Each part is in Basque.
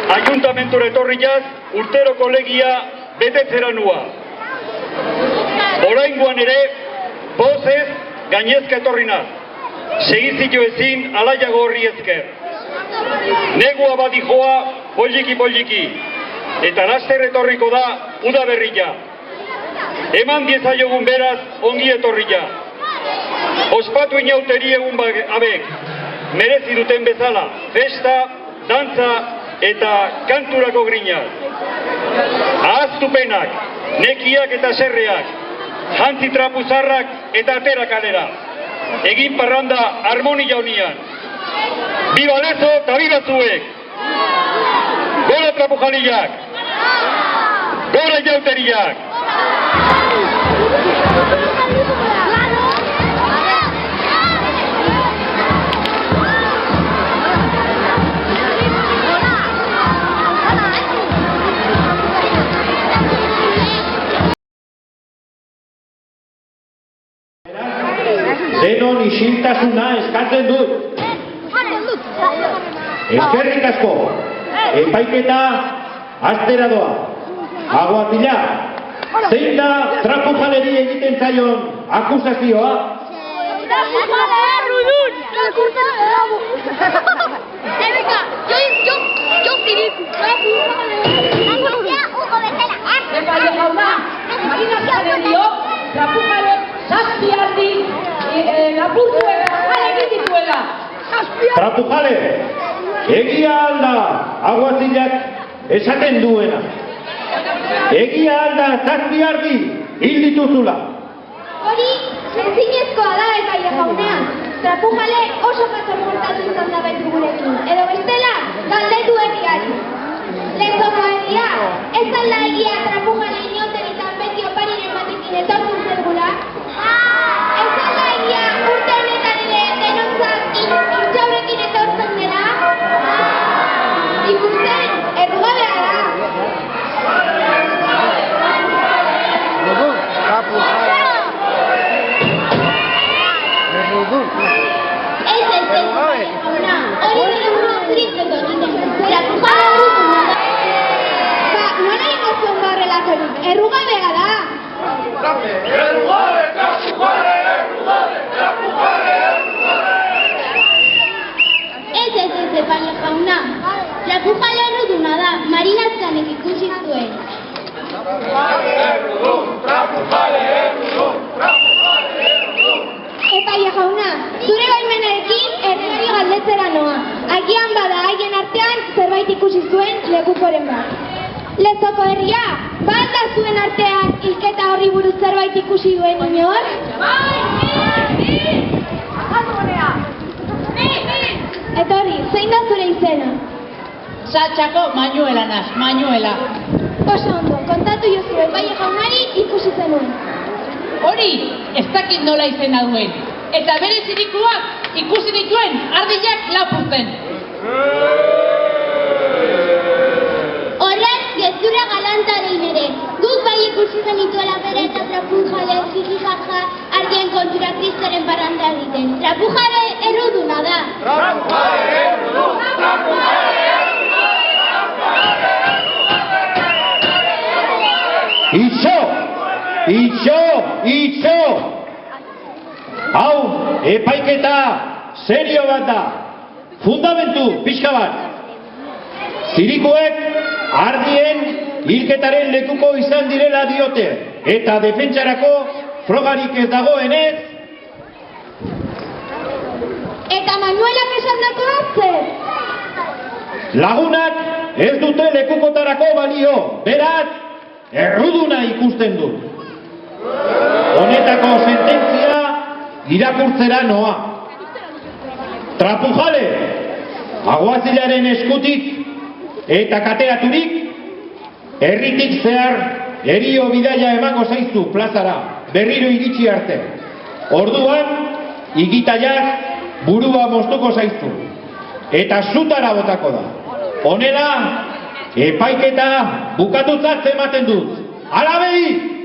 Ayuntamentura etorriaz, urteroko legia betetzera nua. Oraingoan ere, pozez gainezka etorri naz. Segizio ezin alaiago horri ezker. Negua badi joa poliki, eta laster etorriko da udaberria. Eman diezaiogun beraz ongi etorria. Ospatu inauteri egun abek, merezi duten bezala, festa, dantza eta kanturako grinaz. Ahaztupenak, nekiak eta serreak, jantzi trapuzarrak eta atera kalera. Egin parranda harmonia unian. Biba Lezo eta biba zuek! Gora trapujaliak! Gora inauteriak! Denon isiltasuna eskatzen dut. Eskerrik asko. Epaiketa hastera doa. Aguatila, zein da trapujaleri egiten zaion akusazioa? Trapujale errudun! Jo ziriku! Trapujale! Epaile jauna, Marina Zarerio, trapujale zazpi aldi lapurtu egin dituela. Trapujale, egia alda aguatilak esaten duena. Egia alda zazpi ardi hil dituzula. Hori, zinezkoa da epaile jaunean. Trapujale oso patxorportatu izan da betu gurekin. Edo bestela, galdetu egiari. Lezoko egia, ez alda egia trapujale inoteritan beti opariren batekin etortzen zergula. Ez alda egia urte honetan ere denontzat intxaurekin etortzen dela. Ikusten, errugabea da. Hori burua zuritzen dut. Trapujale urrutu da. Nola ingo zuen horrelakorik? Errugabea da. Errugabe, trapujale, errugabe, trapujale, errugabe. Ez, epaile jauna. Trapujale erruduna da, Marinazkanek ikusi zuen. Trapujale, errudun, trapujale, errudun, trapujale, errudun. Epaile jauna, zure baimenarekin herriari galdetzera noa. Agian bada haien artean zerbait ikusi zuen lekukoren bat. Lezoko herria, bat da zuen artean hilketa horri buruz zerbait ikusi duen inor? Etorri, zein da zure izena? Satxako Manuela naz, Manuela. Oso ondo, kontatu jozu epaile jaunari ikusi zenuen. Hori, ez dakit nola izena duen. Eta bere zirikuak ikusi dituen ardiak lapurtzen. Horren, gezurra galantarein ere. Guk bai ikusi zenituela bere eta trapujale jijijaja ardien kontura kristeren parranda egiten. Trapujale erruduna da. Trapujale, errudun, trapujale, Itxo! Hau, epaiketa serio bat da. Fundamentu, pixka bat. Zirikuek ardien hilketaren lekuko izan direla diote. Eta defentsarako frogarik ez dagoenez. Eta Manuelak esan dako zer? Lagunak ez dute lekukotarako balio. Beraz, erruduna ikusten du. Honetako sententzia irakurtzera noa. Trapujale, aguazilaren eskutik eta kateraturik, herritik zehar erio bidaia emango zaizu plazara, berriro iritsi arte. Orduan, igitaiak burua moztuko zaizu. Eta zutara botako da. Honela, epaiketa bukatutzat ematen dut. Alabei!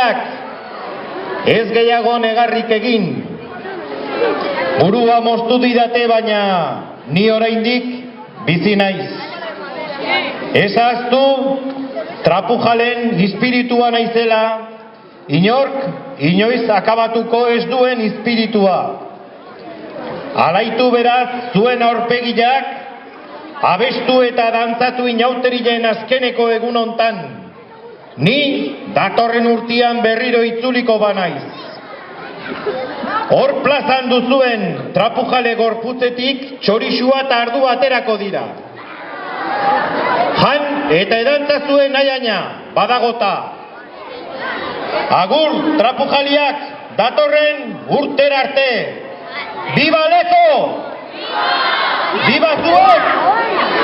guztiak, ez gehiago negarrik egin. Burua moztu didate, baina ni oraindik bizi naiz. Ez ahaztu, trapujalen espiritua naizela, inork inoiz akabatuko ez duen espiritua. Alaitu beraz zuen aurpegiak, abestu eta dantzatu inauterilen azkeneko egun hontan. Ni datorren urtean berriro itzuliko banaiz. Hor plazan duzuen trapujale gorputzetik txorixua eta ardua aterako dira. Jan eta edantza zuen nahiaina, badagota. Agur, trapujaliak, datorren urtera arte. Viva Lezo! Viva zuek!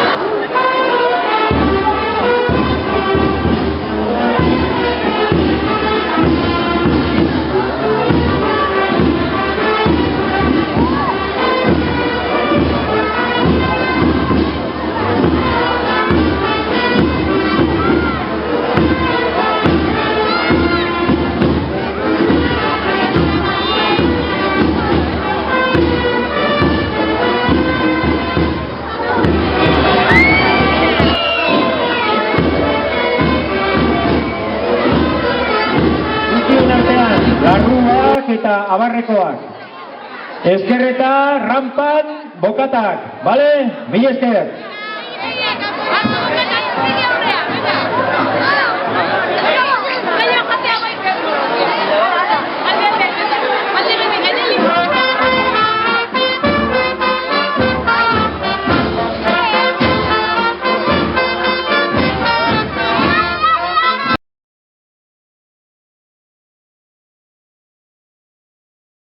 Larruak eta abarrekoak. Ezkerreta, rampan, bokatak. Bale? Mila esker.